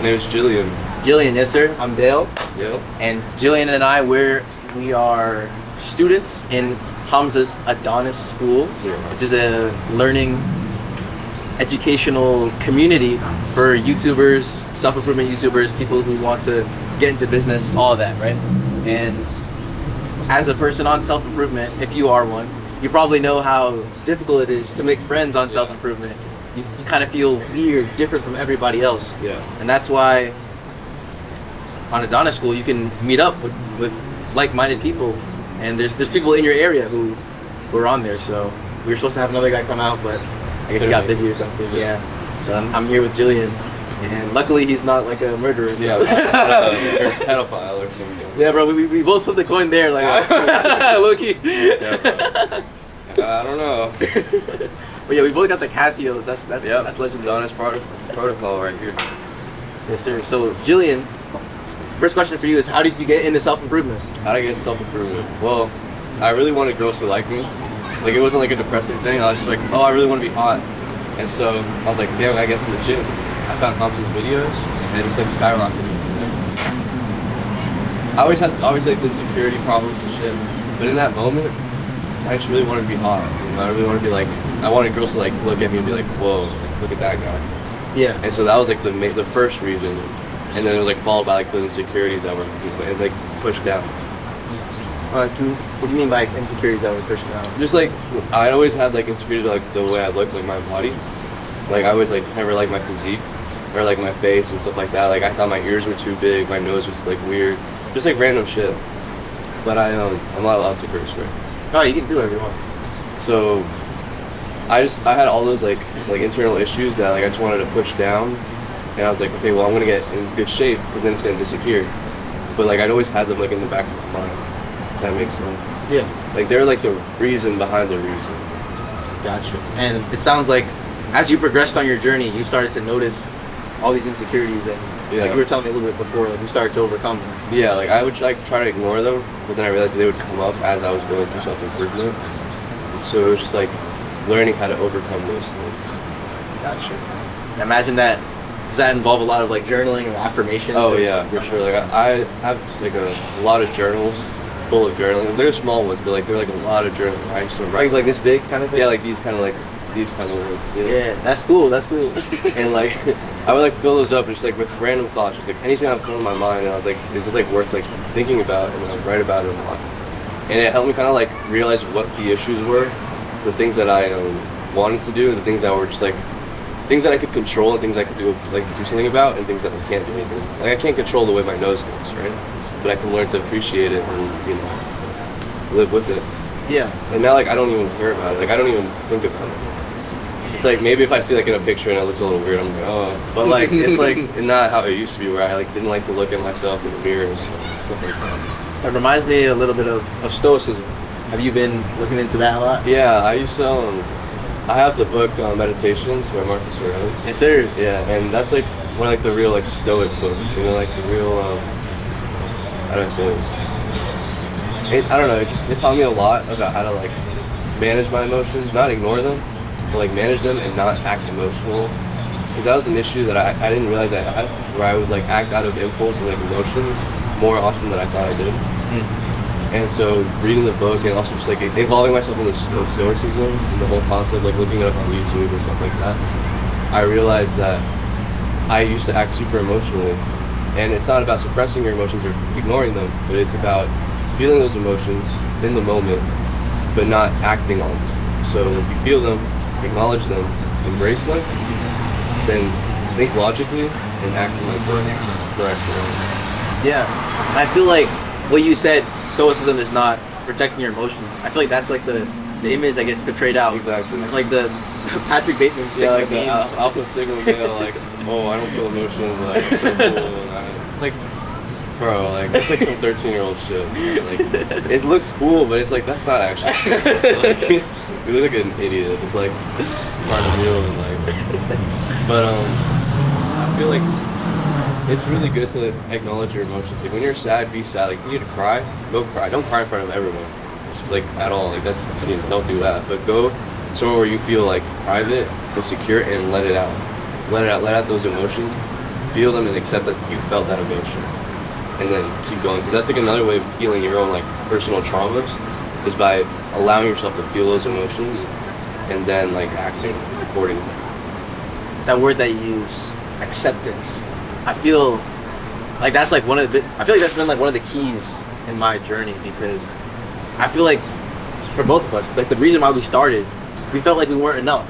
name is Jillian. Jillian, yes sir. I'm Dale. Yep. And Jillian and I, we are students in Hamza's Adonis School, which is a learning educational community for YouTubers, self-improvement YouTubers, people who want to get into business, all of that, right? And as a person on self-improvement, if you are one, you probably know how difficult it is to make friends on self-improvement. You kind of feel weird, different from everybody else. Yeah. And that's why on Adonis School you can meet up with like-minded people, and there's people in your area who are on there. So we were supposed to have another guy come out, but I guess he got busy or something. Yeah. So I'm here with Jillian, and luckily he's not like a murderer. So. Yeah, or pedophile or something. Yeah, bro. We both flipped the coin there, like low-key. Yeah, I don't know. But yeah, we both got the Casios. That's legendary. Adonis protocol right here. Yes, sir. So Jillian, first question for you is, how did you get into self-improvement? How did I get into self-improvement? Well, I really wanted girls to like me. Like, it wasn't like a depressing thing. I was just like, oh, I really want to be hot. And so I was like, damn, I get to the gym. I found Hamza's videos, and it just like skyrocketed. I always had like insecurity problems and shit. But in that moment, I just really wanted to be hot. You know, I really wanted to be like, I wanted girls to like look at me and be like, whoa, like, look at that guy. Yeah. And so that was like the first reason. And then it was like followed by like the insecurities that were, you know, and like pushed down. What do you mean by insecurities that were pushed down? Just like, I always had like insecurity like the way I look, like my body. Like I always like never liked my physique or like my face and stuff like that. Like I thought my ears were too big, my nose was like weird, just like random shit. But I'm not allowed to curse, right? Oh, you can do whatever you want. So I had all those like internal issues that like I just wanted to push down, and I was like, okay, well I'm gonna get in good shape, but then it's gonna disappear. But like I'd always had them like in the back of my mind. If that makes sense. Yeah. Like they're like the reason behind the reason. Gotcha. And it sounds like as you progressed on your journey, you started to notice all these insecurities, and like you were telling me a little bit before, like you started to overcome them. Yeah, like I would like try to ignore them, but then I realized that they would come up as I was going through self-improvement. So it was just like learning how to overcome those things. Gotcha. And imagine that. Does that involve a lot of like journaling or affirmations? Oh yeah, for sure. Like I have like a lot of journals full of journaling. They're small ones, but like they're like a lot of journaling. I used to write like this big kind of thing. Yeah, like these kind of ones. You know? Yeah, that's cool. And like I would like fill those up just like with random thoughts, just like anything that would come to my mind, and I was like, is this like worth like thinking about, and like write about it a lot. And it helped me kind of like realize what the issues were, the things that I wanted to do, and the things that were just like things that I could control, and things I could do something about, and things that I can't do anything. Like I can't control the way my nose goes, right? But I can learn to appreciate it and live with it. Yeah. And now like I don't even care about it. Like I don't even think about it. It's like maybe if I see like in a picture and it looks a little weird, I'm like, oh. But like it's like not how it used to be, where I like didn't like to look at myself in the mirror and stuff like that. That reminds me a little bit of Stoicism. Have you been looking into that a lot? Yeah, I used to. I have the book Meditations by Marcus Aurelius. Yes, sir. Yeah, and that's like one of like the real like Stoic books. You know, like the real. How do I say this? I don't know. It taught me a lot about how to like manage my emotions, not ignore them, but like manage them and not act emotional. Because that was an issue that I didn't realize I had, where I would like act out of impulse and like emotions more often than I thought I did. And so reading the book and also just like involving myself in the Stoicism and the whole concept, like looking it up on YouTube and stuff like that, I realized that I used to act super emotionally. And it's not about suppressing your emotions or ignoring them, but it's about feeling those emotions in the moment, but not acting on them. So if you feel them, acknowledge them, embrace them, then think logically and act in like the correct way. Yeah. And I feel like what you said, Stoicism is not protecting your emotions. I feel like that's like the image that gets portrayed out. Exactly. Like the Patrick Bateman like the alpha signal male, like, oh, I don't feel emotions, like, it's so cool. It's like, bro, like, it's like some 13-year-old shit. Like, it looks cool, but it's like, that's not actually true. Like, you look like an idiot. It's like, part of you, and like, but, I feel like it's really good to acknowledge your emotions. Like, when you're sad, be sad. Like, if you need to cry, go cry. Don't cry in front of everyone. It's like, at all. Like, that's, don't do that. But go somewhere where you feel like private and secure and let it out. Let out those emotions. feel them and accept that you felt that emotion, and then keep going. Because that's like another way of healing your own like personal traumas, is by allowing yourself to feel those emotions, and then like acting accordingly. That word that you use, acceptance. I feel like that's like I feel like that's been like one of the keys in my journey, because I feel like for both of us, like the reason why we started, we felt like we weren't enough.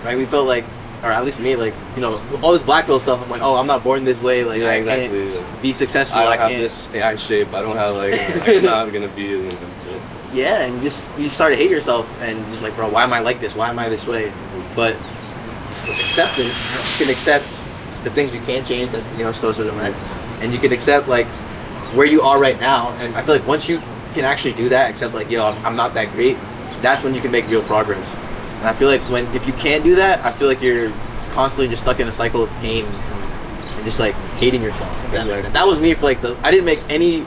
Right? We felt like, or at least me, like, you know, all this black pill stuff, I'm like, oh, I'm not born this way, like, I can't be successful. I don't have this AI shape, I don't have like, I'm not gonna be. Yeah, and you start to hate yourself, and you're just like, bro, why am I like this? Why am I this way? But with acceptance, you can accept the things you can't change, that's, you know, stoicism, right? And you can accept like where you are right now, and I feel like once you can actually do that, accept like, yo, I'm not that great, that's when you can make real progress. And I feel like if you can't do that, I feel like you're constantly just stuck in a cycle of pain and just like hating yourself. That was me for like I didn't make any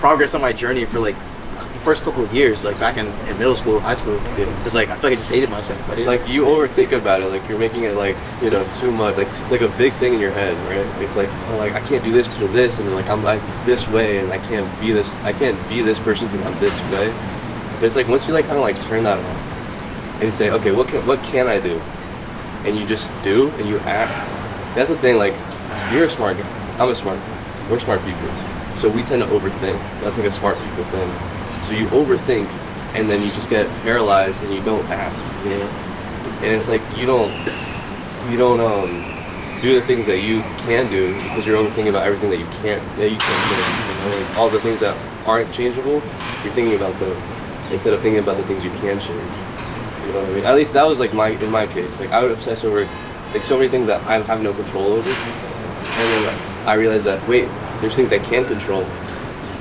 progress on my journey for like the first couple of years, like back in middle school, high school. It's like I feel like I just hated myself. I didn't, like you overthink about it, like you're making it like, you know, too much. Like it's like a big thing in your head, right? It's like, oh, like I can't do this because of this, and like I'm like this way, and I can't be this person because I'm this way. But it's like once you like kind of like turn that off and you say, okay, what can I do? And you just do and you act. That's the thing. Like you're a smart guy. I'm a smart guy. We're smart people. So we tend to overthink. That's like a smart people thing. So you overthink, and then you just get paralyzed, and you don't act. You know. And it's like you don't do the things that you can do because you're overthinking about everything that you can't do. You know? Like all the things that aren't changeable, you're thinking about them instead of thinking about the things you can change. You know what I mean? At least that was like in my case. Like I would obsess over like so many things that I have no control over, and then like, I realized that wait, there's things I can control,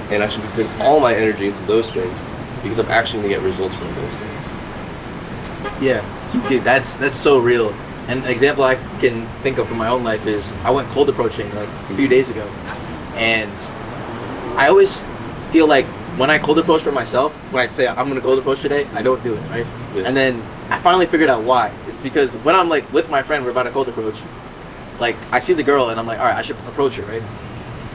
and I should be putting all my energy into those things because I'm actually gonna get results from those things. Yeah, dude, that's so real. And an example I can think of from my own life is I went cold approaching like a few days ago, and I always feel like when I cold approach for myself, when I say I'm gonna cold approach today, I don't do it, right? Yeah. And then I finally figured out why. It's because when I'm like with my friend, we're about to cold approach, like I see the girl and I'm like, all right, I should approach her, right?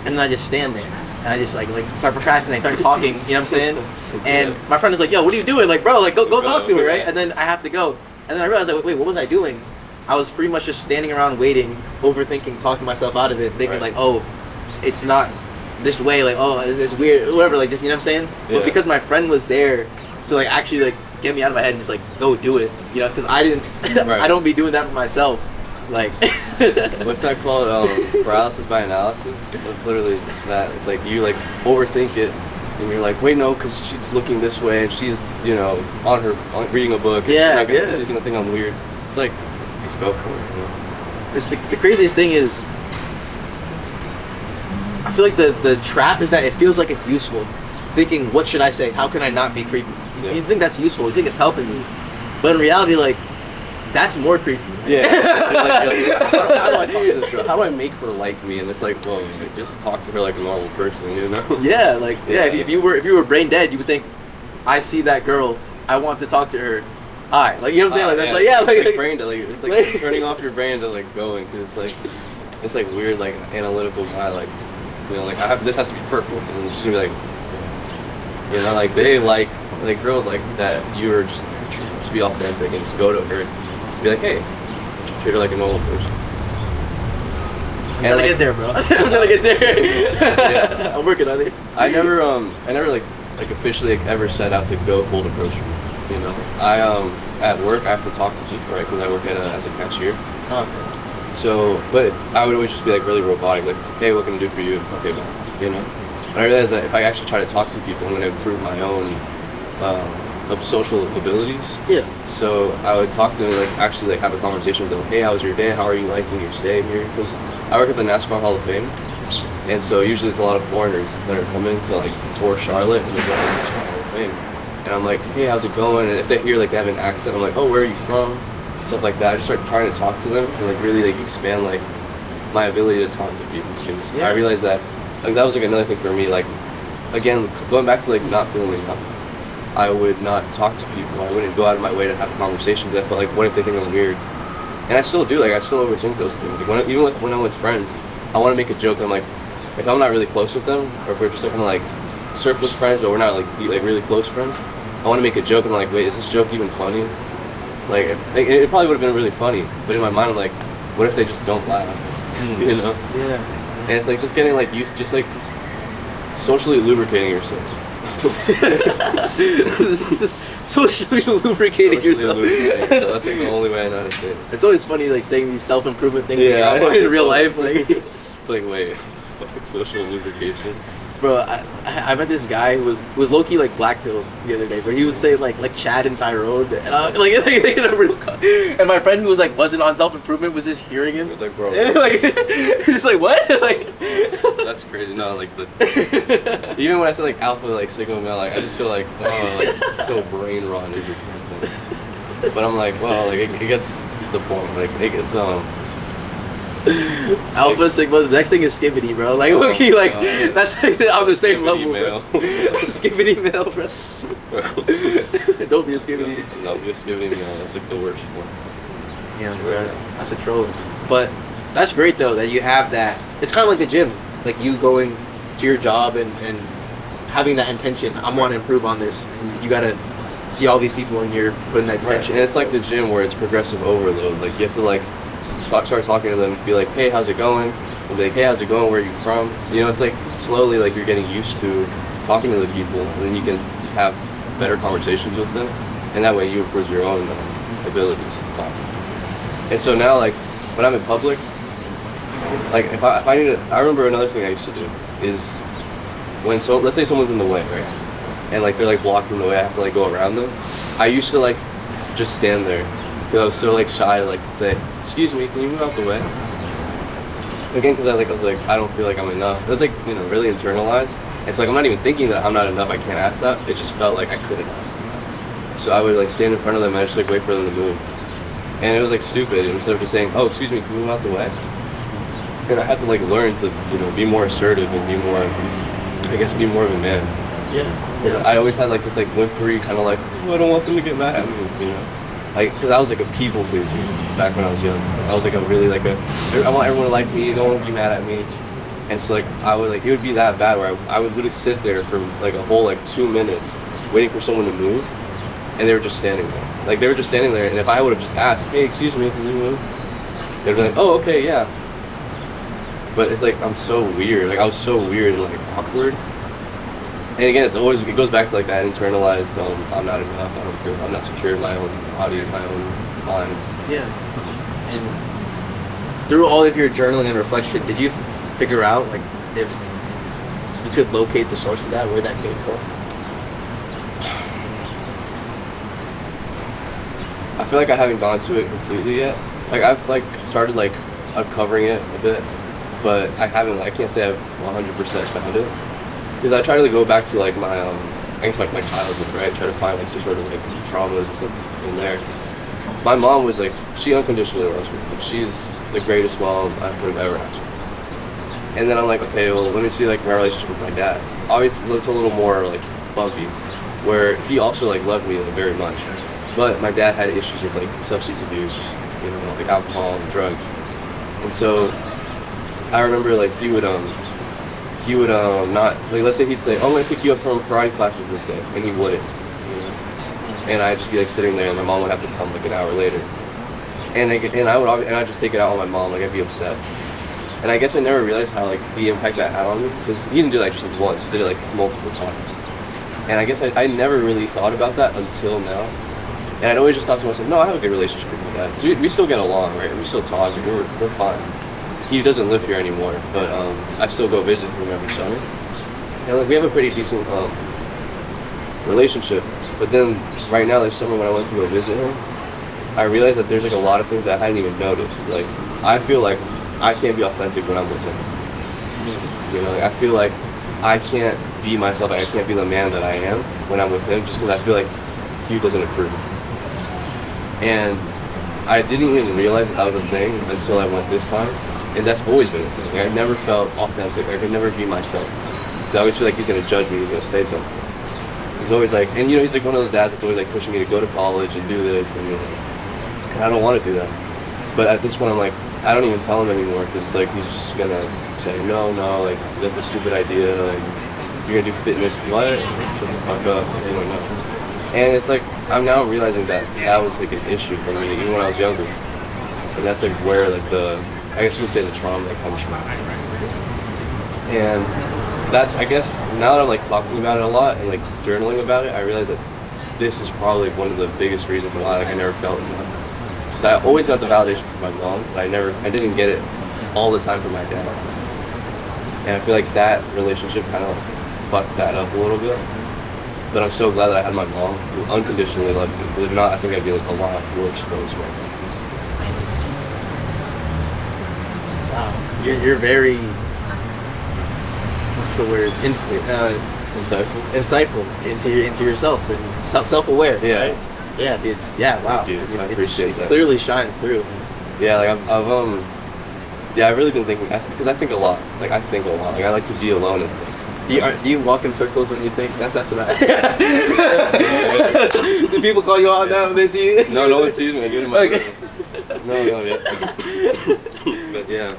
And then I just stand there and I just like start procrastinating, start talking, you know what I'm saying? And my friend is like, yo, what are you doing? Like, bro, like go talk to her, right? And then I have to go. And then I realized like, wait, what was I doing? I was pretty much just standing around waiting, overthinking, talking myself out of it, thinking like, oh, it's not this way, like, oh, it's weird, whatever, like, just, you know what I'm saying? Yeah. But because my friend was there to like actually like get me out of my head and just like go do it, you know, because I didn't, I don't be doing that for myself, like. What's that called? Paralysis by analysis. That's literally that. It's like you like overthink it, and you're like, wait, no, because she's looking this way, and she's, you know, reading a book. Yeah, she's gonna think I'm weird. It's like, just go for it. You know? It's the craziest thing is, I feel like the trap is that it feels like it's useful. Thinking, what should I say? How can I not be creepy? Yeah. You think that's useful. You think it's helping me. But in reality, like, that's more creepy. Yeah. Like, how do I talk to this girl? How do I make her like me? And it's like, well, just talk to her like a normal person, you know? Yeah, like, yeah. If you were brain dead, you would think, I see that girl, I want to talk to her. Hi, like, you know what I'm saying? Like, that's like, yeah, like brain dead. Like, it's like turning off your brain to like going, because it's like weird, like analytical guy, like, you know, like this has to be perfect, and she's gonna be like, you know, like they like girls like that. You are just be authentic and just go to her, and be like, hey, just treat her like a normal person. I'm gonna get there, bro. I'm gonna get there. Yeah. I'm working on it. I never like officially like, ever set out to go cold approach me. You know, I at work I have to talk to people, right? Because I work as a cashier. Oh, okay. So, but I would always just be like really robotic, like, hey, what can I do for you? Okay, bye. You know. And I realized that if I actually try to talk to people, I'm gonna improve my own social abilities. Yeah. So I would talk to them, like actually like have a conversation with them. Hey, how was your day? How are you liking your stay here? Because I work at the NASCAR Hall of Fame, and so usually there's a lot of foreigners that are coming to like tour Charlotte and they go to the NASCAR Hall of Fame. And I'm like, hey, how's it going? And if they hear like they have an accent, I'm like, oh, where are you from? Stuff like that. I just start trying to talk to them and like really like expand like my ability to talk to people. Because I realized that like that was like another thing for me. Like again, going back to like not feeling enough, I would not talk to people. I wouldn't go out of my way to have a conversation because I felt like, what if they think I'm weird? And I still do. Like I still overthink those things. Like even when I'm with friends, I want to make a joke. And I'm like, if I'm not really close with them, or if we're just like kind of like surface friends, but we're not like really close friends, I want to make a joke. And I'm like, wait, is this joke even funny? Like, it probably would have been really funny, but in my mind, I'm like, what if they just don't laugh? You know? Yeah. And it's like just getting like used, just like socially lubricating yourself. Socially lubricating yourself. So that's like the only way I know how to say it. It's always funny like saying these self-improvement things Yeah, in real life. Like, it's like, wait, what the fuck, social lubrication? bro, I met this guy who was low key like black pilled the other day, but he was saying like Chad and Tyrone, and I and my friend who was like wasn't on self improvement was just hearing him. It's like, bro, Like he's just like what? Like that's crazy. No, like even when I say like alpha, like sigma male, like I just feel like like it's so brain rotted or something. But I'm like, well, like it gets the point. Like it's Alpha, Sigma, the next thing is skibbity, bro. Like, look-key, like, that's on the same level, male. bro. Skibbity male, bro. Don't be a skibbity. No, be a skibbity male. That's like the worst one. Yeah, bro. That's a troll. But that's great, though, that you have that. It's kind of like the gym. Like, you going to your job and having that intention. I want to improve on this. And you got to see all these people and you're putting that intention. And it's like the gym where it's progressive overload. Like, you have to, like, start talking to them, be like, hey, how's it going? And be like, hey, how's it going? Where are you from? You know, it's like slowly like you're getting used to talking to the people, and then you can have better conversations with them, and that way you improve your own abilities to talk. And so now, like when I'm in public, like if I need to, I remember another thing I used to do is when let's say someone's in the way, right? And like they're like blocking the way, I have to like go around them. I used to like just stand there. Because I was so like shy to like to say, excuse me, can you move out the way? Again, because I was like, I don't feel like I'm enough. It was like, you know, really internalized. It's like I'm not even thinking that I'm not enough, I can't ask that. It just felt like I couldn't ask them. So I would like stand in front of them and I just like wait for them to move. And it was like stupid. Instead of just saying, oh, excuse me, can you move out the way? And I had to like learn to, you know, be more assertive and be more, I guess, be more of a man. Yeah. I always had like this like whimpery kind of like, oh, I don't want them to get mad at me, you know. Like, because I was like a people pleaser back when I was young. I was like I want everyone to like me, no one would be mad at me. And so like I would like, it would be that bad where I would literally sit there for like a whole like 2 minutes waiting for someone to move, and they were just standing there. Like they were just standing there, and if I would have just asked, hey, excuse me, can you move? They'd be like, oh, okay, yeah. But it's like, I'm so weird. Like I was so weird and like awkward. And again, it goes back to like that internalized, I'm not enough, I'm not secure in my own body, in my own mind. Yeah. And through all of your journaling and reflection, did you figure out like if you could locate the source of that, where that came from? I feel like I haven't gone to it completely yet. Like I've like started like uncovering it a bit, but I can't say I've 100% found it. Because I try to go back to like my, I guess my childhood, right? Try to find like some sort of like traumas or something in there. My mom was like, she unconditionally loves me. Like, she's the greatest mom I could have ever asked for. And then I'm like, okay, well, let me see like my relationship with my dad. Obviously, it's a little more like bumpy, where he also like loved me like, very much. But my dad had issues with like substance abuse, you know, like alcohol and drugs. And so I remember like he would not, like let's say he'd say, oh, I'm gonna pick you up from karate classes this day, and he wouldn't, you know? And I'd just be like sitting there, and my mom would have to come like an hour later, and I'd just take it out on my mom, like I'd be upset. And I guess I never realized how like the impact that had on me, because he didn't do that just like once, he did it like multiple times. And I guess I never really thought about that until now. And I'd always just thought to myself, no, I have a good relationship with my dad, because we still get along, right? We still talk, we're fine. He doesn't live here anymore, but I still go visit him every summer. And like we have a pretty decent relationship. But then right now, this summer when I went to go visit him, I realized that there's like a lot of things that I hadn't even noticed. Like I feel like I can't be authentic when I'm with him. You know, like, I feel like I can't be myself. I can't be the man that I am when I'm with him, just because I feel like he doesn't approve. And I didn't even realize that was a thing until I went this time. And that's always been a thing. Like, I never felt authentic. I could never be myself. I always feel like he's gonna judge me. He's gonna say something. He's always like, and you know, he's like one of those dads that's always like pushing me to go to college and do this, and I don't want to do that. But at this point, I'm like, I don't even tell him anymore because it's like he's just gonna say no, like that's a stupid idea. Like you're gonna do fitness, what? Shut the fuck up. You don't know. And it's like I'm now realizing that that was like an issue for me even when I was younger, and that's like where like I guess you would say the trauma that comes from. And that's I guess now that I'm like talking about it a lot and like journaling about it, I realize that this is probably one of the biggest reasons why like I never felt enough. Because I always got the validation from my mom, but I didn't get it all the time from my dad. And I feel like that relationship kind of fucked that up a little bit. But I'm so glad that I had my mom who unconditionally loved me. Because if not, I think I'd be like a lot worse place right now. Wow, you're very, what's the word? Insightful into yourself and self-aware. Yeah. Right? Yeah, dude. Yeah, wow. Thank you. I appreciate that. Clearly shines through. Yeah, like I've really been thinking because I think a lot. Like I think a lot. Like I like to be alone and think. Do you walk in circles when you think? That's about it. Do people call you out now when they see you? No one sees me. I do it in my room. No, yeah. But yeah,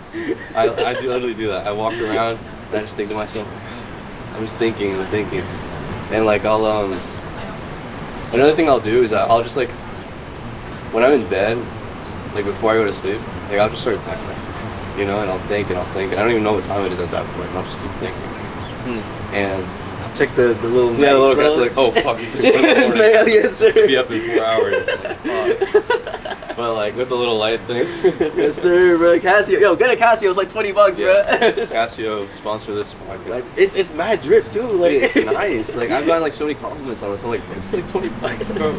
I do literally do that. I walk around and I just think to myself. I'm just thinking and thinking, and like another thing I'll do is I'll just like when I'm in bed, like before I go to sleep, like I'll just start thinking, you know, and I'll think and I don't even know what time it is at that point. And I'll just keep thinking. And check the little the little guys are like, oh fuck, it's like 1 in the morning. Yes, sir. Be up in 4 hours. Fuck. But like with the little light thing. Yes, sir, bro. Casio, yo, get a Casio. It's like $20, bro. Casio sponsor this podcast. Like it's mad drip too. Like dude, it's nice. Like I've gotten like so many compliments on it. So I'm like, it's like $20, bro.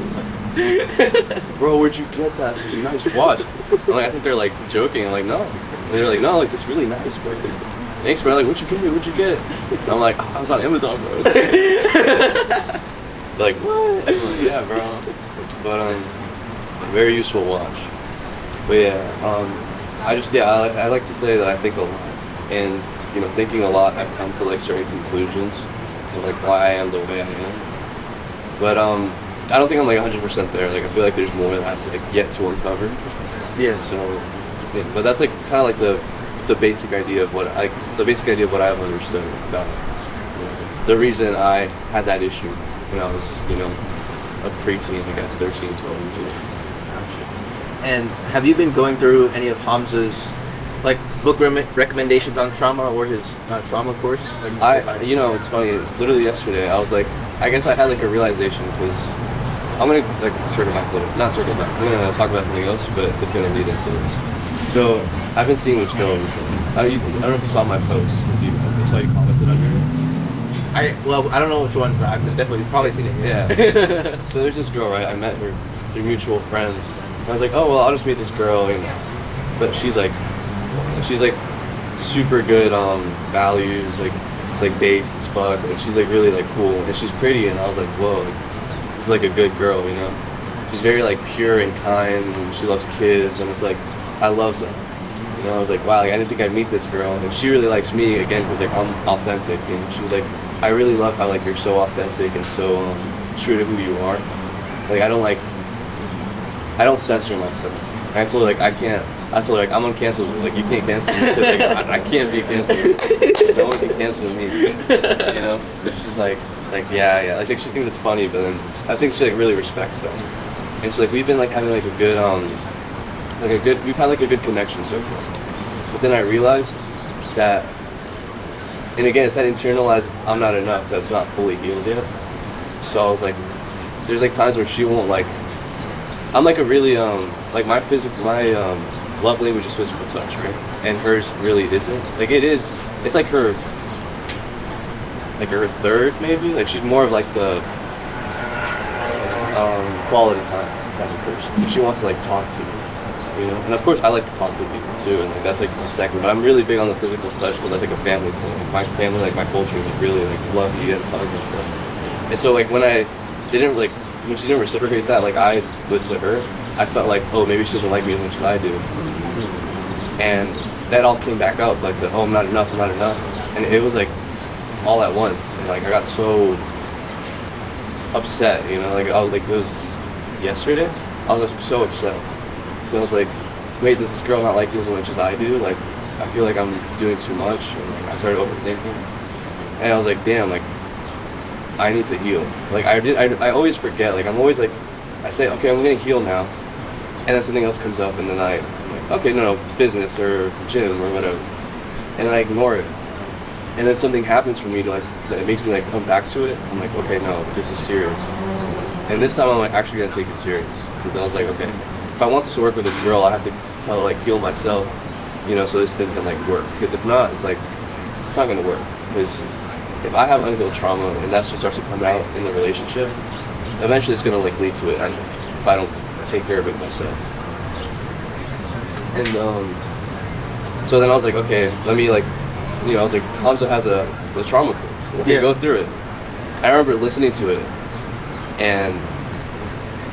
Bro, where'd you get that? Such a nice watch. I'm like, I think they're like joking. I'm like, no. And they're like, no, like this really nice, bro. Thanks, bro. Like, what'd you get? And I'm like, oh, I was on Amazon, bro. Like, what? I'm like, yeah, bro. But very useful watch. But yeah, I like to say that I think a lot, and you know, thinking a lot, I've come to like certain conclusions of like why I am the way I am. But I don't think I'm like 100% there. Like I feel like there's more that I have to like yet to uncover. Yeah. So, yeah, but that's like kind of like the basic idea of what I've understood about it. You know, the reason I had that issue when I was, you know, a preteen, I guess, 13, 12 years old. And have you been going through any of Hamza's like book recommendations on trauma or his trauma course? You know, it's funny. Literally yesterday, I was like, I guess I had like a realization because I'm gonna like not circle back. I'm gonna talk about something else, but it's gonna lead into this. So I've been seeing this girl recently. I don't know if you saw my post because I saw you commented under it. I don't know which one, but I've definitely probably seen it. Yeah. So there's this girl, right? I met her through mutual friends. I was like, oh well, I'll just meet this girl, but she's like super good values, like it's like based as fuck, and she's like really like cool, and she's pretty, and I was like, whoa, this is like a good girl, you know? She's very like pure and kind, and she loves kids, and it's like I love them. You know, I was like, wow, like, I didn't think I'd meet this girl, and she really likes me again because like I'm authentic, and she was like, I really love how like you're so authentic and so true to who you are. Like I don't censor myself. And I told her like I told her like I'm uncancelable. Like you can't cancel me. Like, I can't be canceled. No one can cancel me. You know. She's like yeah. Like she thinks it's funny, but then I think she like really respects that. And so like we've been like having like a good we've had like a good connection so far. But then I realized that, and again it's that internalized I'm not enough that's not fully healed yet. So I was like, there's like times where she won't like. I'm like a really like my love language is physical touch, right? And hers really isn't. Like it's like her third maybe. Like she's more of like the quality time type of person. She wants to like talk to me, you know. And of course I like to talk to people too, and like that's like my second. But I'm really big on the physical touch because I think a family thing. Like, my family, like my culture, like really like love you and hug and stuff. And so like when she didn't reciprocate that like I would to her, I felt like, oh, maybe she doesn't like me as much as I do. And that all came back up, like the, oh, I'm not enough. And it was like all at once. And like I got so upset, you know, like I was like, it was yesterday, I was like, so upset. I was like, wait, does this girl not like me as much as I do? Like, I feel like I'm doing too much. And like, I started overthinking, and I was like, damn, like, I need to heal. Like, I always forget. Like, I'm always like, I say, okay, I'm gonna heal now, and then something else comes up, and then I'm like, okay, no, business or gym or whatever, and then I ignore it, and then something happens for me to like, that it makes me like come back to it. I'm like, okay, no, this is serious, and this time I'm like actually gonna take it serious, because I was like, okay, if I want this to work with this girl, I have to kind of like heal myself, you know, so this thing can like work, because if not, it's like, it's not gonna work, because if I have unhealed trauma and that just starts to come out in the relationship, eventually it's gonna like lead to it, and if I don't take care of it myself. And so then I was like, okay, let me like, you know, I was like, Hamza has the trauma course, let me go through it. I remember listening to it, and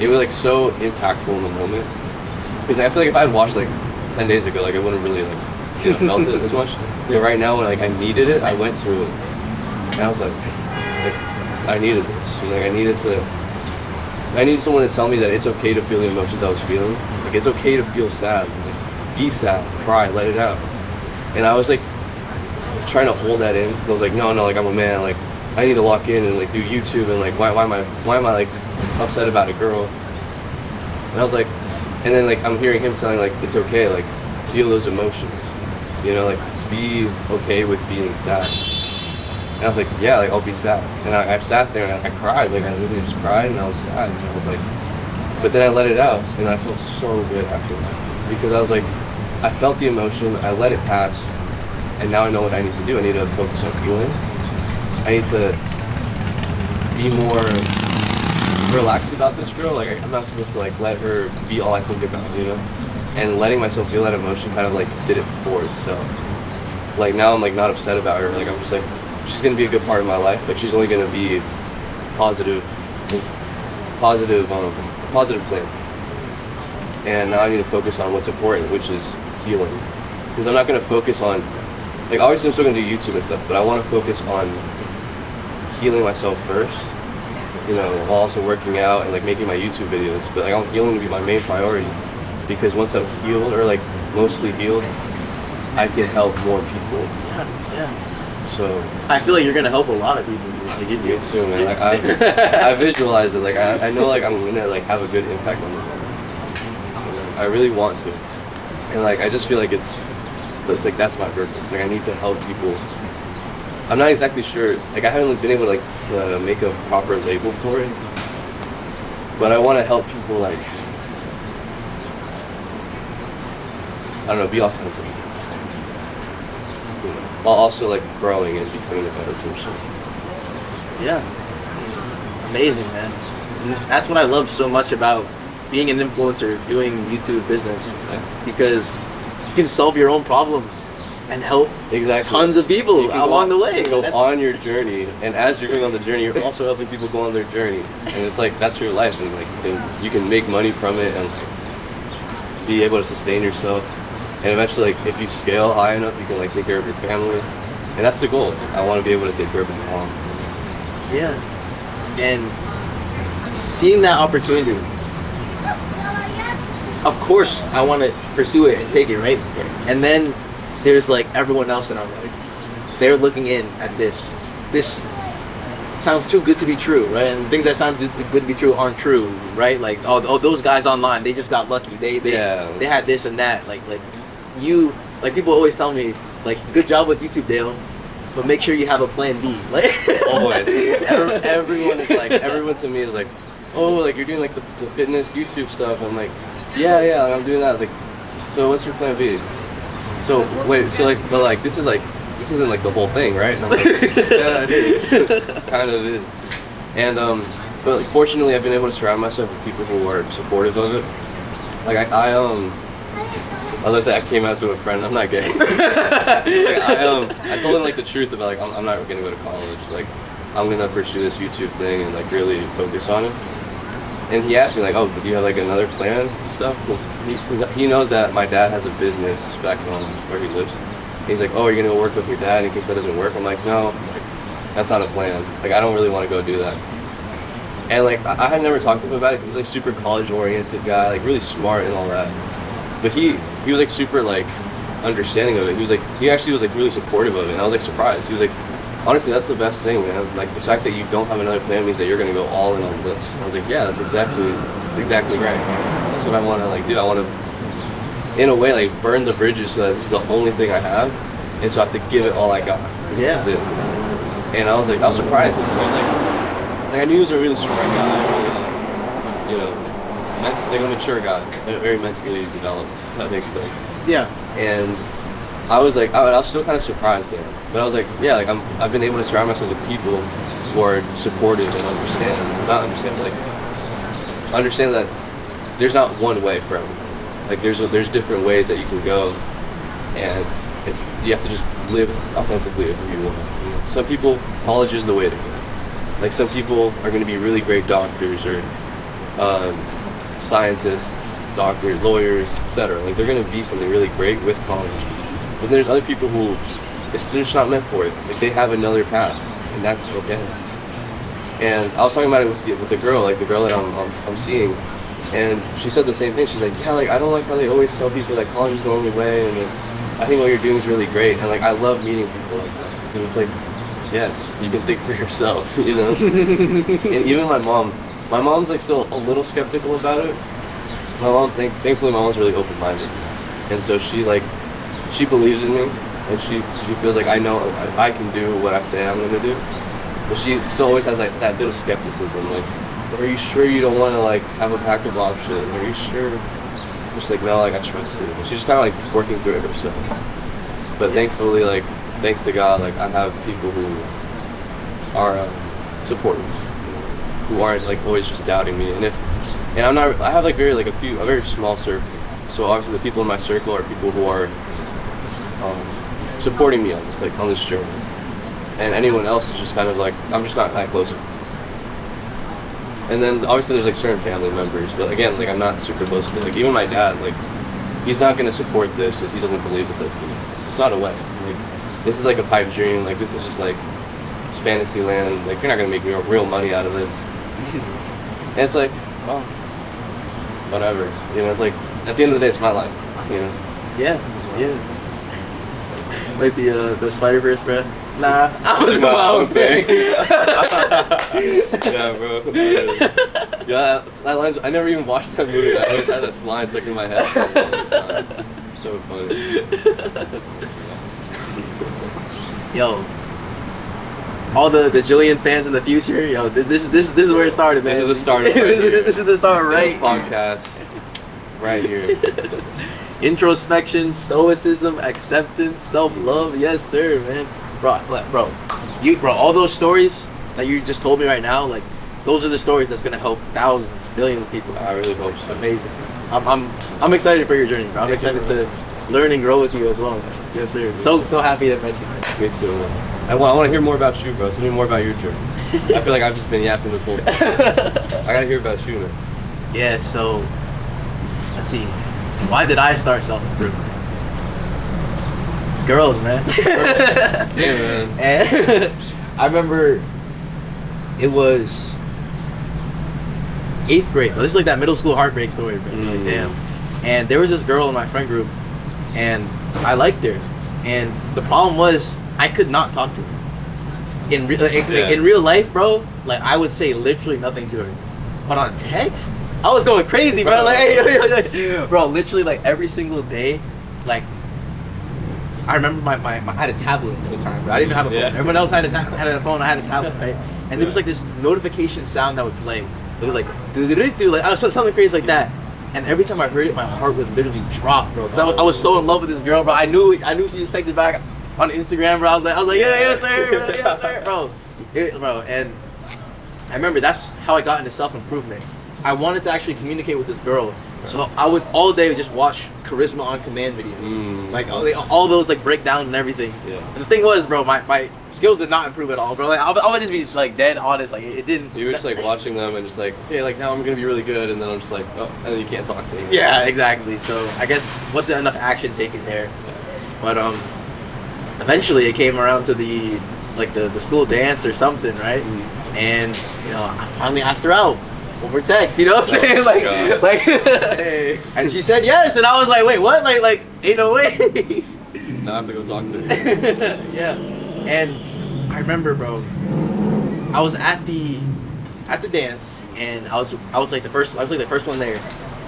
it was like so impactful in the moment, because I feel like if I had watched like 10 days ago, like I wouldn't really like, you know, felt it as much. But right now, when like I needed it, I went through it. And I was like, I needed this. Like I needed someone to tell me that it's okay to feel the emotions I was feeling. Like it's okay to feel sad. Like, be sad, cry, let it out. And I was like trying to hold that in, because I was like, no, like I'm a man. Like I need to lock in and like do YouTube, and like why am I like upset about a girl? And I was like, and then like I'm hearing him saying like it's okay, like feel those emotions. You know, like be okay with being sad. And I was like, yeah, like I'll be sad. And I sat there and I cried, like I literally just cried, and I was sad. And I was like, but then I let it out, and I felt so good after that, because I was like, I felt the emotion, I let it pass, and now I know what I need to do. I need to focus on healing. I need to be more relaxed about this girl. Like I'm not supposed to like let her be all I think about, you know. And letting myself feel that emotion kind of like did it for itself. Like now I'm like not upset about her. Like I'm just like, she's gonna be a good part of my life. Like she's only gonna be positive thing. And now I need to focus on what's important, which is healing. Because I'm not gonna focus on, like obviously I'm still gonna do YouTube and stuff, but I want to focus on healing myself first. You know, while also working out and like making my YouTube videos. But like I want healing to be my main priority, because once I'm healed, or like mostly healed, I can help more people. Yeah. So I feel like you're gonna help a lot of people. Like, me too, man. Like I visualize it. Like I know like I'm gonna like have a good impact on the world. I really want to, and like I just feel like it's like that's my purpose. Like I need to help people. I'm not exactly sure. Like I haven't been able to make a proper label for it, but I want to help people like, I don't know, be authentic. You know, while also like growing and becoming a better person. Yeah. Amazing, man. And that's what I love so much about being an influencer, doing YouTube business, because you can solve your own problems and help tons of people along the way. Go on your journey, and as you're going on the journey, you're also helping people go on their journey, and it's like that's your life, and like you can make money from it and like, be able to sustain yourself, and eventually, like if you scale high enough, you can like take care of your family, and that's the goal. I want to be able to take care of my mom. Yeah, and seeing that opportunity, of course, I want to pursue it and take it, right? And then there's like everyone else in our life. They're looking in at this. This sounds too good to be true, right? And things that sound too good to be true aren't true, right? Like, oh, those guys online, they just got lucky. They had this and that. Like you, like people always tell me, like, good job with YouTube, Dale, but make sure you have a plan B. Like always. Everyone to me is like, oh, like you're doing like the fitness YouTube stuff. I'm like, yeah, I'm doing that. Like, so what's your plan B? So wait, so like, but like this isn't like the whole thing, right? And I'm like, yeah, it is. Kind of is. And but like, fortunately, I've been able to surround myself with people who are supportive of it. Like unless I came out to a friend, I'm not gay. Like, I told him like the truth about like I'm not gonna go to college. Like I'm gonna pursue this YouTube thing and like really focus on it. And he asked me like, oh, do you have like another plan and stuff? Because he knows that my dad has a business back home where he lives. And he's like, oh, you're gonna go work with your dad in case that doesn't work? I'm like, no, like, that's not a plan. Like I don't really want to go do that. And like I had never talked to him about it because he's like super college oriented guy, like really smart and all that. but he was like super like understanding of it. He actually was like really supportive of it, and I was like surprised. He was like, honestly, that's the best thing, man. Like the fact that you don't have another plan means that you're gonna go all in on this. And I was like, yeah, that's exactly right. That's what I want to like do. I want to, in a way, like burn the bridges so that this is the only thing I have, and so I have to give it all I got. Yeah. This is it. And I was surprised because I was like I knew he was a really smart guy, really, you know, like a mature guy, very mentally developed. If that makes sense. Yeah. And I was still kind of surprised there, but I was like, yeah, like I've been able to surround myself with people who are supportive and understand that there's not one way for everyone. Like there's different ways that you can go, and you have to just live authentically who you want. You know? Some people, college is the way to go. Like some people are going to be really great doctors or scientists, doctors, lawyers, etc. Like they're going to be something really great with college. But there's other people who they're just not meant for it. Like they have another path, and that's okay. And I was talking about it with a girl, like the girl that I'm seeing, and she said the same thing. She's like, yeah, like I don't like how they always tell people that college is the only way, and I think what you're doing is really great, and like I love meeting people like that. And it's like, yes, you can think for yourself, you know. And even my mom's like still a little skeptical about it. My mom, thankfully, my mom's really open-minded, and so she believes in me, and she feels like I know I can do what I say I'm gonna do. But she still always has like that bit of skepticism, like, are you sure you don't want to like have a pack of options? Are you sure? I'm just like, no, like I trust you. She's just kind of like working through it herself. But thankfully, like, thanks to God, like I have people who are supportive, who aren't like always just doubting me. And I have like a very small circle. So obviously the people in my circle are people who are supporting me on this journey. And anyone else is just kind of like, I'm just not that close. And then obviously there's like certain family members, but again, like I'm not super close to them. Like even my dad, like he's not gonna support this because he doesn't believe it's not a way. Like this is like a pipe dream. Like this is just like it's fantasy land. Like you're not gonna make real money out of this. And it's like, well, whatever. You know, it's like at the end of the day, it's my life. You know. Yeah. Like the Spider-Verse, bro. Nah, I was doing my own thing. Yeah, bro. Yeah, that line's, I never even watched that movie. I always had that line stuck in my head. So funny. Yo, all the Jillian fans in the future, yo, this is where it started, man. This is the start. This is the start, right? This podcast, right here. Introspection, stoicism, acceptance, self-love. Yes, sir, man. Bro, all those stories that you just told me right now, like, those are the stories that's gonna help thousands, millions of people. I really hope so. Amazing. I'm excited for your journey, bro. I'm excited to learn and grow with you as well, man. Yes, sir. So happy to meet you. Me too, man. I want to hear more about you, bro. Tell me more about your journey. I feel like I've just been yapping this whole time. I gotta hear about you, man. Yeah. So, let's see. Why did I start self-improvement? Girls, man. Yeah, man. And I remember it was 8th grade. This is like that middle school heartbreak story, bro. Like, damn. And there was this girl in my friend group, and I liked her. And the problem was I could not talk to her. In real life, bro, like I would say literally nothing to her. But on text, I was going crazy, bro. Like, bro, literally like every single day, like. I remember I had a tablet at the time, bro. I didn't even have a phone. Yeah. Everyone else had a phone. I had a tablet, right? And there was like this notification sound that would play. It was like do like something crazy like that. And every time I heard it, my heart would literally drop, bro. Cause I was so in love with this girl, bro. I knew she just texted back on Instagram, bro. I was like, yeah, yes sir, bro, yes sir, bro. And I remember that's how I got into self-improvement. I wanted to actually communicate with this girl. So I would all day just watch Charisma on Command videos, like all those like breakdowns and everything. Yeah. And the thing was, bro, my skills did not improve at all, bro. Like I would just be like dead honest, like it didn't. You were just like watching them and just like, hey, like now I'm gonna be really good, and then I'm just like, oh, and then you can't talk to me. Yeah, exactly. So I guess wasn't enough action taken there, but eventually it came around to the school dance or something, right? And I finally asked her out. over text, you know what I'm saying? God. Like, Hey. and she said yes, and I was like, wait, what? Like, ain't no way. Now I have to go talk to her. Yeah, and I remember, bro, I was at the dance, and I was like the first one there,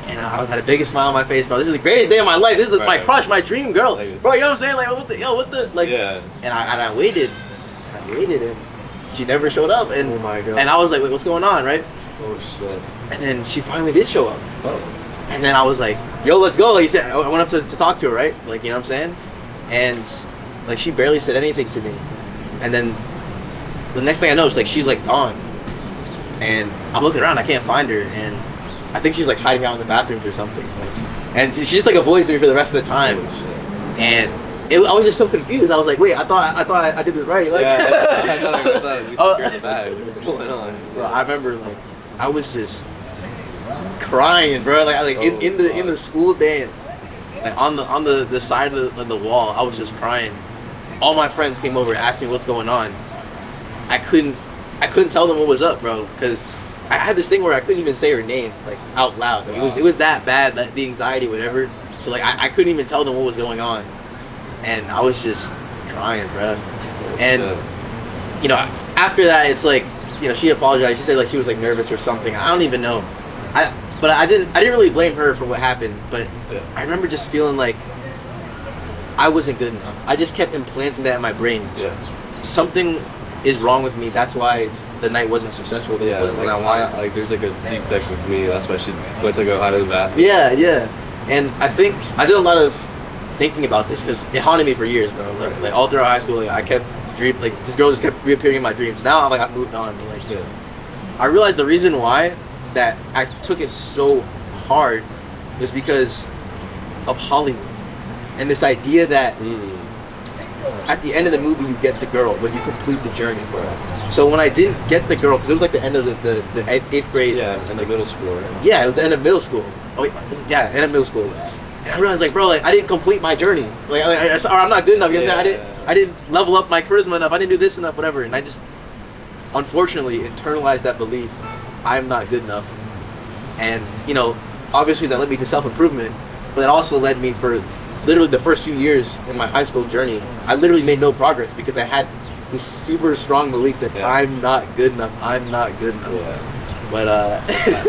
and I had the biggest smile on my face, bro. This is the greatest day of my life. This is my crush, my dream girl, bro. You know what I'm saying? Like, what the, like, Yeah. And I waited, and she never showed up, and Oh my God. and I was like, wait, what's going on, right? Oh shit. And then she finally did show up. Oh. And then I was like, yo, let's go. Like he said, I went up to talk to her, right? Like, you know what I'm saying? And like she barely said anything to me. And then the next thing I know, she's like gone. And I'm looking around, I can't find her, and I think she's like hiding out in the bathrooms or something. And she just like avoids me for the rest of the time. Oh, shit. And I was just so confused. I was like, wait, I thought I did this right. Like, Yeah, I thought we secured the bag. What's going on? Bro, I remember like I was just crying, bro. Like in the school dance, like on the side of the wall, I was just crying. All my friends came over and asked me what's going on. I couldn't tell them what was up, bro, because I had this thing where I couldn't even say her name like out loud. Like, it was that bad, that the anxiety, whatever. So like I couldn't even tell them what was going on, and I was just crying, bro. And you know, after that, it's like, you know, she apologized. She said like she was like nervous or something. I don't even know. But I didn't really blame her for what happened. But I remember just feeling like I wasn't good enough. I just kept implanting that in my brain. Yeah. Something is wrong with me. That's why the night wasn't successful. It wasn't what I wanted. Like there's like a defect with me. That's why she went to go out of the bathroom. Yeah. And I think I did a lot of thinking about this because it haunted me for years, bro. Like all throughout high school, like, I kept dream like this girl just kept reappearing in my dreams. Now I've moved on. But, like, I realized the reason why that I took it so hard was because of Hollywood and this idea that at the end of the movie you get the girl, but you complete the journey. So when I didn't get the girl, because it was like the end of the eighth grade. Yeah, in the middle school. Right? Yeah, it was the end of middle school. Oh, yeah, end of middle school. And I realized, like, bro, like I didn't complete my journey. Like, or I'm not good enough. You know what I'm saying? I didn't level up my charisma enough. I didn't do this enough, whatever. And I just, unfortunately, internalized that belief. I'm not good enough. And, you know, obviously that led me to self-improvement, but it also led me for literally the first few years in my high school journey. I literally made no progress because I had this super strong belief that I'm not good enough. I'm not good enough. Yeah. But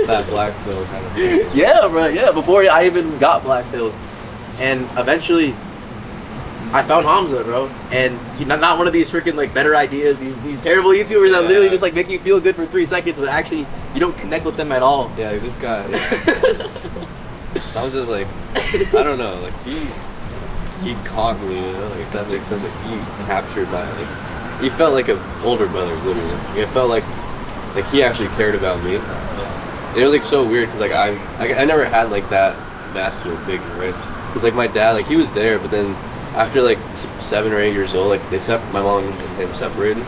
that black pill kind of thing. Yeah, bro. Yeah, before I even got black pilled, and eventually I found Hamza, bro. And not one of these freaking like better ideas, these terrible YouTubers that literally just like make you feel good for 3 seconds, but actually you don't connect with them at all. Yeah, like, this guy. I was just like, I don't know, like he caught me, you know, like if that makes sense. Like he captured my he felt like an older brother, literally. Like, it felt like he actually cared about me. And it was like so weird because like I never had like that masculine figure, right? Because like my dad, like he was there, but then after like 7 or 8 years old, like my mom and him separated.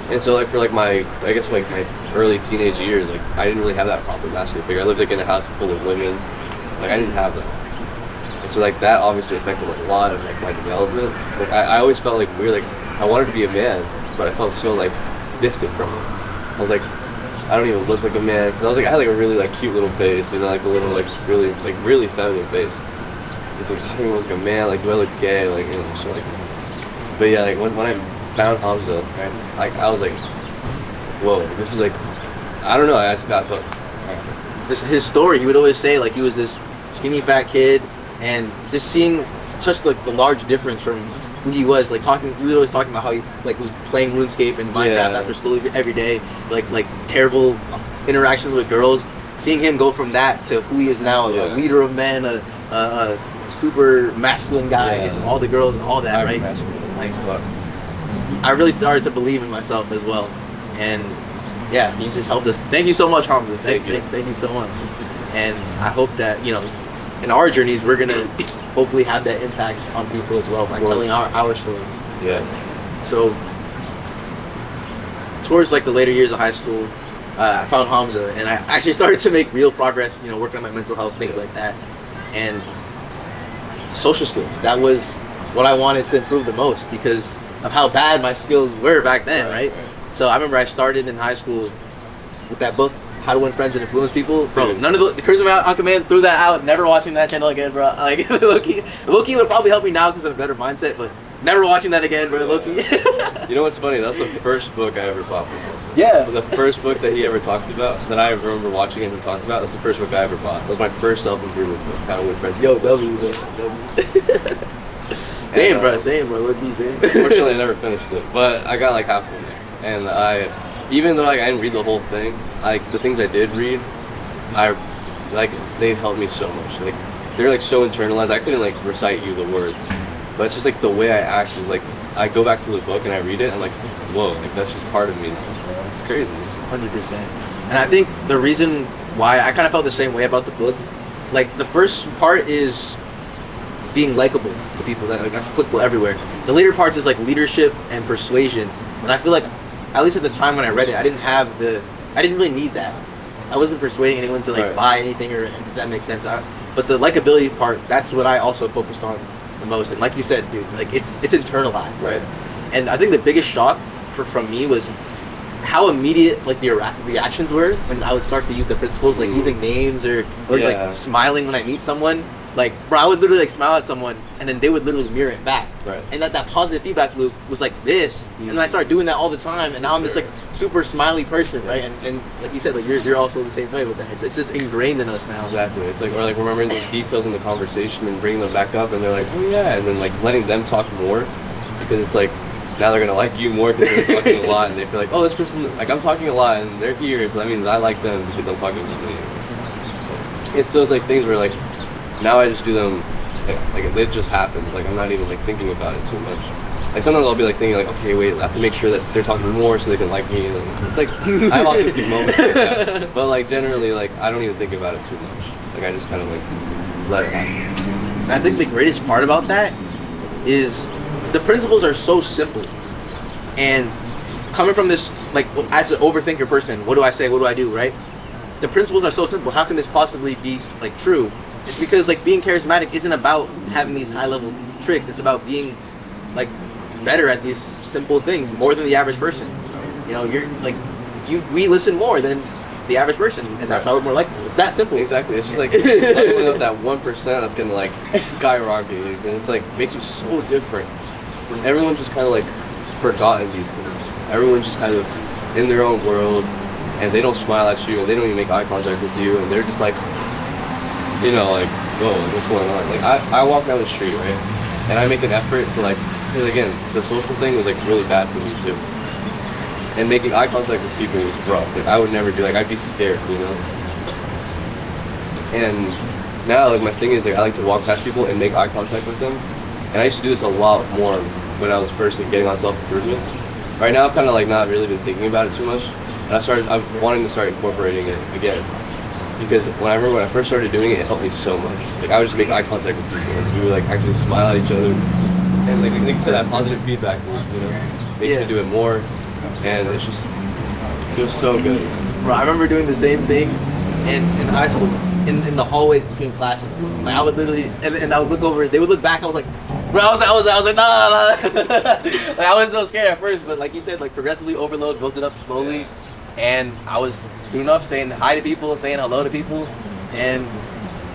And so like for like my early teenage years, like I didn't really have that proper masculine figure. I lived like in a house full of women, like I didn't have that. And so like that obviously affected like a lot of like my development. Like I always felt like weird, like I wanted to be a man, but I felt so like distant from it. I was like, I don't even look like a man, because I was like, I had like a really like cute little face, you know, like a little like really feminine face. It's like, I don't even look like a man, like do I look gay, like, you know, so like. But yeah, like when I found Hamza, right, like I was like, whoa, this is like, I don't know, I just got hooked. His story, he would always say like he was this skinny fat kid, and just seeing such like the large difference from who he was, like he was always talking about how he like was playing RuneScape and Minecraft after school every day, like terrible interactions with girls. Seeing him go from that to who he is now, a leader of men, a super masculine guy, against all the girls and all that, right? Like, I really started to believe in myself as well, and yeah, he just helped us. Thank you so much, Hamza. Thank you so much. And I hope that, you know, in our journeys, we're gonna hopefully have that impact on people as well by telling our stories. Yeah. So towards like the later years of high school, I found Hamza, and I actually started to make real progress, you know, working on my mental health, things like that, and social skills. That was what I wanted to improve the most because of how bad my skills were back then, right? So I remember I started in high school with that book, How to Win Friends and Influence People, bro. Dude. None of the Charisma on Command, threw that out. Never watching that channel again, bro. Like Loki would probably help me now because of a better mindset, but never watching that again, bro. Loki. You know what's funny? That's the first book I ever bought from him. Yeah. The first book that he ever talked about, that I remember watching him talk about, that's the first book I ever bought. It was my first self-improvement book, How to Win Friends. Yo, W. Same, bro. Loki, same. Unfortunately, I never finished it, but I got like halfway there, and even though like I didn't read the whole thing, like the things I did read, they helped me so much. Like they're like so internalized. I couldn't like recite you the words, but it's just like the way I act is like I go back to the book and I read it. And I'm like, whoa, like that's just part of me. It's crazy. 100%. And I think the reason why I kind of felt the same way about the book, like the first part is being likable to people. That's applicable everywhere. The later parts is like leadership and persuasion. And I feel like, at least at the time when I read it, I didn't really need that. I wasn't persuading anyone to like buy anything, or if that makes sense. But the likability part, that's what I also focused on the most. And like you said, dude, like it's internalized, right? And I think the biggest shock from me was how immediate like the reactions were when I would start to use the principles, like using names or like smiling when I meet someone. Like, bro, I would literally like smile at someone, and then they would literally mirror it back. Right. And that positive feedback loop was like this, and then I started doing that all the time, and now I'm this like super smiley person, right? And like you said, like you're also the same way with that. It's just ingrained in us now. Exactly. It's like we're like remembering the details in the conversation and bringing them back up, and they're like, oh yeah, and then like letting them talk more, because it's like now they're gonna like you more because they're talking a lot, and they feel like, oh, this person, like I'm talking a lot, and they're here, so that means I like them because I'm talking about them. It's those like things where like. Now I just do them, like it just happens. Like I'm not even like thinking about it too much. Like sometimes I'll be like thinking like, okay, wait, I have to make sure that they're talking more so they can like me. And it's like I have autistic moments like that. But like generally, like I don't even think about it too much. Like I just kind of like let it happen. I think the greatest part about that is the principles are so simple, and coming from this like as an overthinker person, what do I say? What do I do? Right? The principles are so simple. How can this possibly be like true? It's because like being charismatic isn't about having these high level tricks. It's about being like better at these simple things more than the average person. You know, you're like we listen more than the average person, and that's why we're more likable. It's that simple. Exactly. It's just like leveling up that 1% that's gonna like skyrocket you, and it's like makes you so different. Everyone's just kind of like forgotten these things. Everyone's just kind of in their own world, and they don't smile at you, and they don't even make eye contact with you, and they're just like. You know, like, whoa, what's going on? Like, I walk down the street, right? And I make an effort to, like, because again, the social thing was, like, really bad for me, too. And making eye contact with people was rough. Like, I would never do, like, I'd be scared, you know? And now, like, my thing is, like, I like to walk past people and make eye contact with them. And I used to do this a lot more when I was first like, getting on self-improvement. Right now, I've kind of, like, not really been thinking about it too much. And I'm wanting to start incorporating it again. Because when I first started doing it, it helped me so much. Like I would just make eye contact with people, and we would like actually smile at each other, and like you said, that positive feedback, you know, makes me do it more, and it was so good. Bro, I remember doing the same thing in high school, in the hallways between classes. Like I would literally, and I would look over, they would look back, I was like, bro, I was like, nah. Like I was so scared at first, but like you said, like progressively overload, built it up slowly. And I was soon enough saying hi to people, saying hello to people, and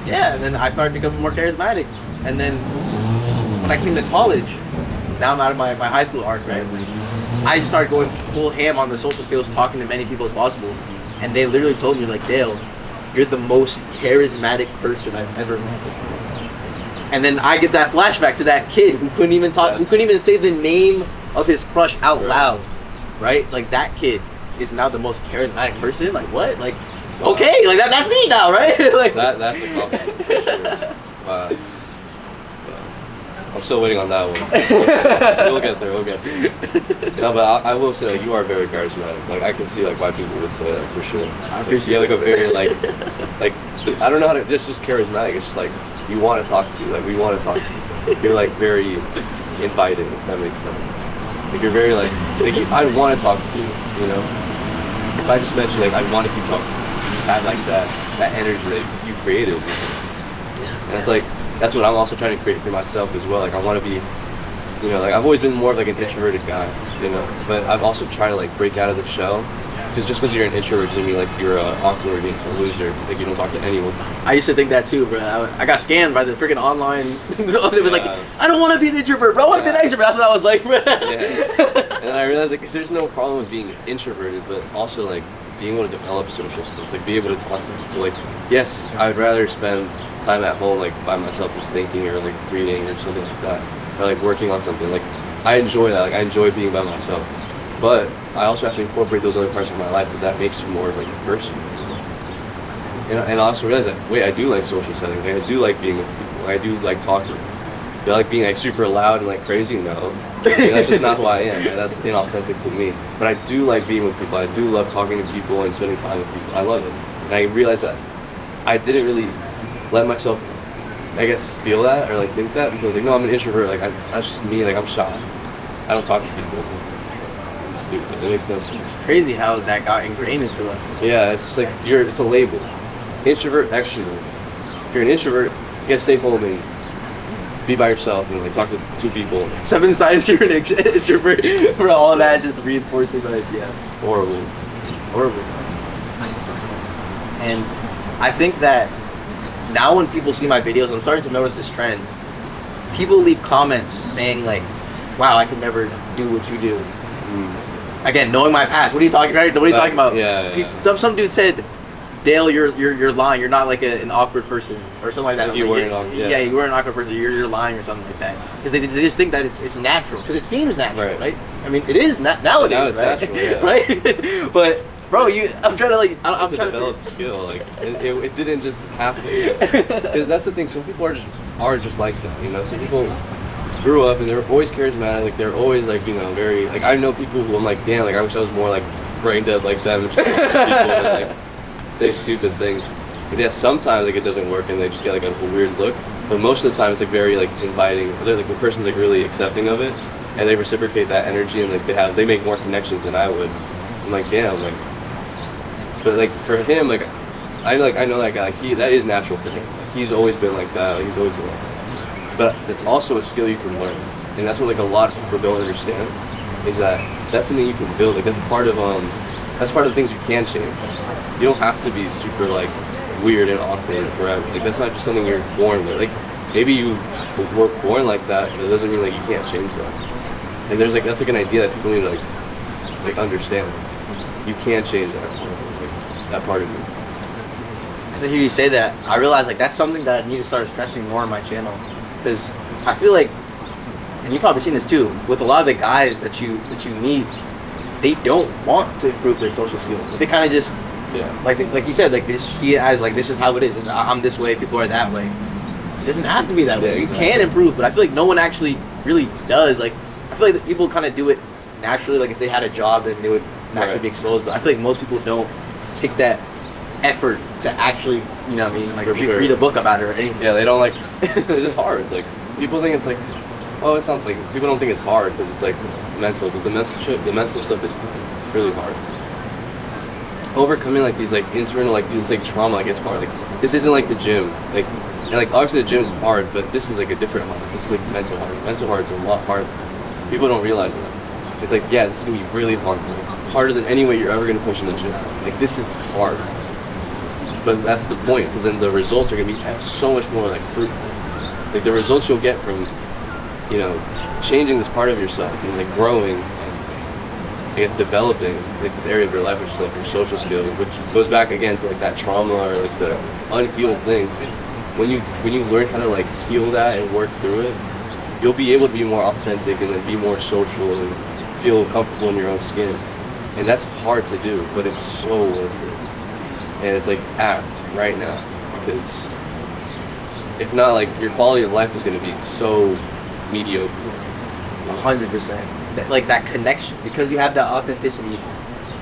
and then I started becoming more charismatic. And then when I came to college, now I'm out of my high school arc, right? I started going full ham on the social skills, talking to many people as possible, and they literally told me like, Dale, you're the most charismatic person I've ever met. And then I get that flashback to that kid who couldn't even talk, who couldn't even say the name of his crush out loud, right? Like that kid is now the most charismatic person. Like what? Like okay, like that's me now, right? Like that's a compliment. For sure. Wow. I'm still waiting on that one. We'll get there. No, but I will say like, you are very charismatic. Like I can see like why people would say that for sure. I appreciate you have like a very like I don't know how to just charismatic. It's just like you want to talk to you. Like we want to talk to you. You're like very inviting. If that makes sense. Like you're very like I want to talk to you. You know. If I just mentioned like I want to keep talking, you just have like that energy that you created. And it's like that's what I'm also trying to create for myself as well. Like I want to be, you know, like I've always been more of like an introverted guy, you know, but I've also tried to like break out of the shell because just because you're an introvert doesn't mean like you're awkward and a loser, like you don't talk to anyone. I used to think that too, bro. I got scammed by the freaking online. It was like, I don't want to be an introvert, bro. I want to be an extrovert. That's what I was like, bro. Yeah. And I realized like there's no problem with being introverted, but also like being able to develop social skills, like be able to talk to people. Like, yes, I would rather spend time at home like by myself just thinking or like reading or something like that, or like working on something. Like I enjoy that. Like I enjoy being by myself, but I also have to incorporate those other parts of my life because that makes you more of like a person. And I also realize that wait, I do like social settings. Like, I do like being with people. I do like talking. Do I like being like super loud and like crazy? No, that's just not who I am. And that's inauthentic to me. But I do like being with people. I do love talking to people and spending time with people. I love it. And I realized that I didn't really let myself, I guess, feel that or like think that because like no, I'm an introvert. Like that's just me. Like I'm shy. I don't talk to people. It's stupid. It makes no sense. It's crazy how that got ingrained into us. Yeah, it's just like it's a label. Introvert, extrovert. If you're an introvert, you gotta stay home and be by yourself and like talk to two people. 7 signs you're an introvert. For all that, just reinforcing the idea. Horrible. And I think that now when people see my videos, I'm starting to notice this trend. People leave comments saying like, "Wow, I could never do what you do." Again, knowing my past. What are you talking? Right? What are you talking about? Yeah. Some dude said, "Dale, you're lying. You're not like an awkward person or something like that." You weren't yeah, you were an awkward person. You're lying or something like that. Because they just think that it's natural. Because it seems natural, right? I mean, it is nowadays, now it's right? natural, yeah. Right? But bro, I'm trying to like. I'm it's a trying developed skill. Like it didn't just happen. 'Cause that's the thing. Some people are just like that. You know, some people grew up and they're always charismatic. Like they're always like very like I know people who I'm like damn like I wish I was more like brain dead like them and just talk to people and like say stupid things. But yeah, sometimes like it doesn't work and they just get like a weird look. But most of the time it's like very like inviting. They're like the person's like really accepting of it and they reciprocate that energy and like they make more connections than I would. I'm like damn like. But like for him like I know that guy. Like, that is natural for him. Like, he's always been like that. Like, he's always been like that. But it's also a skill you can learn, and that's what like a lot of people don't understand. Is that that's something you can build. Like that's part of the things you can change. You don't have to be super like weird and awkward forever. Like that's not just something you're born with. Like maybe you were born like that, but it doesn't mean like you can't change that. And there's like that's like an idea that people need to like understand. You can change that part of you. As I hear you say that, I realize like that's something that I need to start stressing more on my channel, because I feel like, and you've probably seen this too, with a lot of the guys that you meet, they don't want to improve their social skills. They kind of just, like you said, like they see it as like this is how it is. I'm this way, people are that way. It doesn't have to be that way. You exactly. can improve, but I feel like no one actually really does. Like I feel like that people kind of do it naturally. Like if they had a job, then they would naturally be exposed. But I feel like most people don't take that effort to actually, you know what I mean, like read a book about it or anything. Yeah, they don't like, it's hard. Like, people think it's like, oh, it's not like, people don't think it's hard, but it's like mental. But the mental stuff is really hard. Overcoming like these like internal, like this like trauma, like it's hard. Like, this isn't like the gym. Like, and like obviously the gym is hard, but this is like a different hard. This is like mental hard. Mental hard is a lot harder. People don't realize that. It's like, yeah, this is gonna be really hard. Like, harder than any way you're ever gonna push in the gym. Like, this is hard. But that's the point, because then the results are going to be so much more like fruitful. Like the results you'll get from, you know, changing this part of yourself and like growing and I guess developing like this area of your life, which is like your social skills, which goes back again to like that trauma or like the unhealed things. When you learn how to like heal that and work through it, you'll be able to be more authentic and then be more social and feel comfortable in your own skin. And that's hard to do, but it's so worth it. And it's like act right now, because if not, like your quality of life is going to be so mediocre. 100%. Like that connection, because you have that authenticity,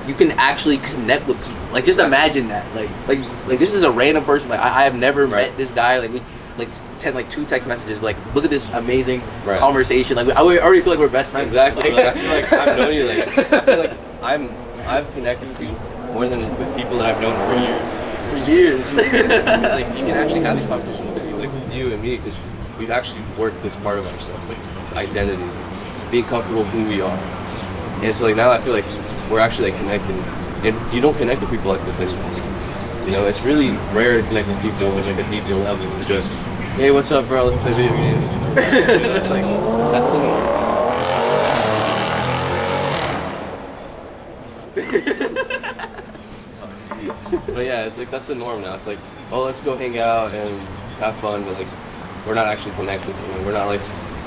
you can actually connect with people. Like just imagine that. Like this is a random person. Like I have never met this guy. Like we like 2 text messages. But, like look at this amazing conversation. Like I already feel like we're best friends. Exactly. Like, I feel like I've known you. Like I feel like I've connected with you more than with people that I've known for years. It's like you can actually have these conversations with you and me, because we've actually worked this part of ourselves, like this identity, being comfortable with who we are. And so like now I feel like we're actually like connecting and you don't connect with people like this anymore. You know, it's really rare to connect with people at like a deeper level. It's just, hey, what's up, bro? Let's play video games. You know, it's like that's the But yeah, it's like that's the norm now. It's like, oh, let's go hang out and have fun, but like we're not actually connected. You know? We're not like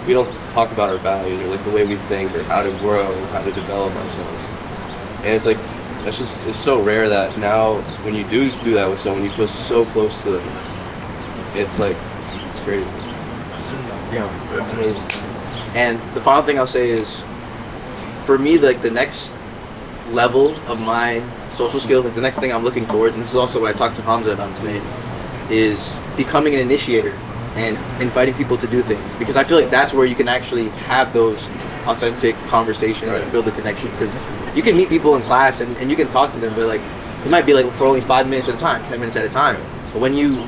we don't talk about our values or like the way we think or how to grow or how to develop ourselves. And it's like it's so rare that now when you do that with someone, you feel so close to them. It's like it's crazy. Yeah, amazing. And the final thing I'll say is, for me, like the next level of my social skills, like the next thing I'm looking towards, and this is also what I talked to Hamza about today, is becoming an initiator and inviting people to do things, because I feel like that's where you can actually have those authentic conversations and build a connection. Because you can meet people in class and you can talk to them, but like it might be like for only 5 minutes at a time, 10 minutes at a time. But when you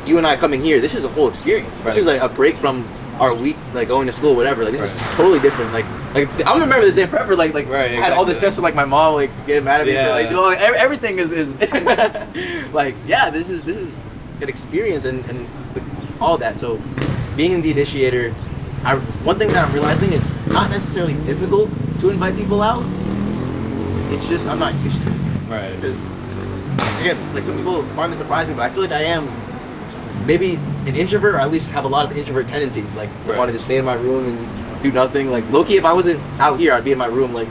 and I coming here, this is a whole experience. This is like a break from our week, like going to school, whatever. Like this is totally different. Like I'm gonna remember this day forever. Like I had all this stress with like my mom like getting mad at me for like doing everything is like this is an experience and all that. So being the initiator, one thing that I'm realizing, it's not necessarily difficult to invite people out. It's just I'm not used to it. Right. Because again, like some people find this surprising, but I feel like I am maybe an introvert, or at least have a lot of introvert tendencies, like to want to just stay in my room and just do nothing. Like low-key, if I wasn't out here, I'd be in my room like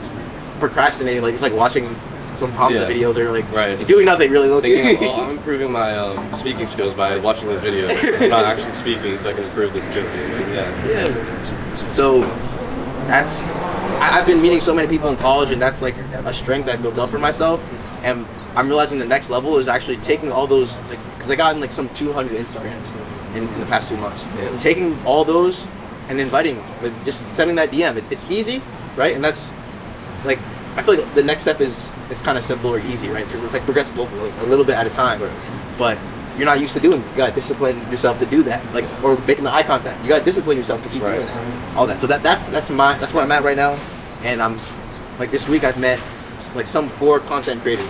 procrastinating, like just like watching some Hamza videos or like doing nothing really low-key. Well, I'm improving my speaking skills by watching those videos. I'm not actually speaking, so I can improve the skills. Yeah. So that's I've been meeting so many people in college, and that's like a strength I've built up for myself. And I'm realizing the next level is actually taking all those, like, because I got in like some 200 Instagrams in the past 2 months. Yeah. Taking all those and inviting, like, just sending that DM. It's easy, right? And that's like, I feel like the next step is kind of simple or easy, right? Because it's like progressive, like, a little bit at a time. But you're not used to doing it. You gotta discipline yourself to do that, like, or making the eye contact. You gotta discipline yourself to keep doing it. All that. So that's where I'm at right now. And I'm like, this week I've met like some 4 content creators.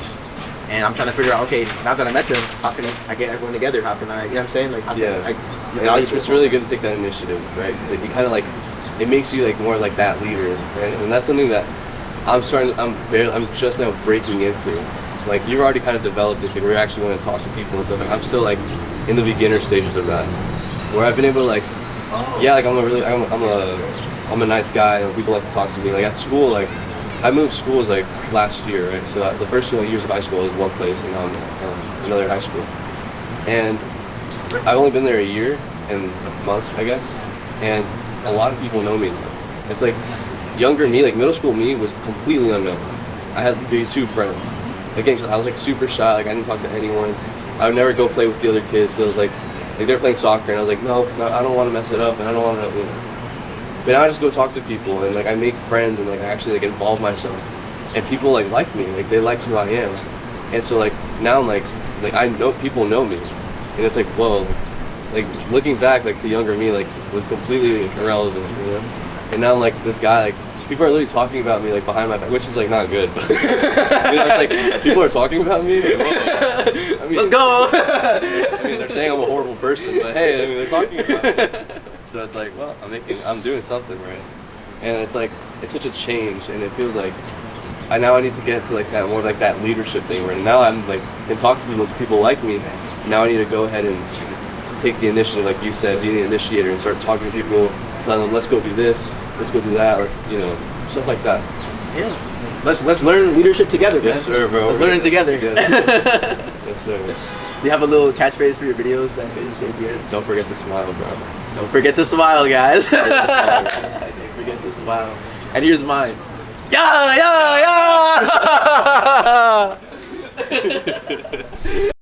And I'm trying to figure out, okay, now that I met them, how can I get everyone together? How can I, you know what I'm saying? Like, how can it's really good to take that initiative, right? Because like, you kind of like, it makes you like more like that leader, right? And that's something that I'm just now breaking into. Like, you've already kind of developed this, like, where you actually want to talk to people and stuff. Like, I'm still like in the beginner stages of that, where I've been able to like, I'm a nice guy, and people like to talk to me. Like at school, like, I moved schools like last year, right? So the first 2 years of high school was one place, and now I'm another high school. And I've only been there a year and a month, I guess. And a lot of people know me now. It's like younger me, like middle school me, was completely unknown. I had maybe 2 friends. Again, I was like super shy. Like I didn't talk to anyone. I would never go play with the other kids. So it was like they're playing soccer, and I was like, no, because I don't want to mess it up, and I don't want to. You know. But now I just go talk to people, and like I make friends, and like I actually like involve myself, and people like me, like they like who I am, and so like now I'm like I know people know me, and it's like whoa, like looking back like to younger me like was completely irrelevant, you know, and now I'm like this guy, like people are literally talking about me like behind my back, which is like not good, but you know, it's like people are talking about me. Like, I mean, let's go. I mean, they're saying I'm a horrible person, but hey, I mean they're talking about me. So it's like, well, I'm doing something right, and it's like it's such a change, and it feels like I need to get to like that more like that leadership thing where now I'm like can talk to people like me. Now I need to go ahead and take the initiative, like you said, be the initiator and start talking to people, telling them let's go do this, let's go do that, let's stuff like that. Yeah. Let's learn leadership together, man. Yes, sir, bro. Let's learn it together. Yes, sir. Do you have a little catchphrase for your videos that you say here? Don't forget to smile, bro. Don't forget to smile, guys. Don't forget to smile. And here's mine. Yeah, yeah, yeah.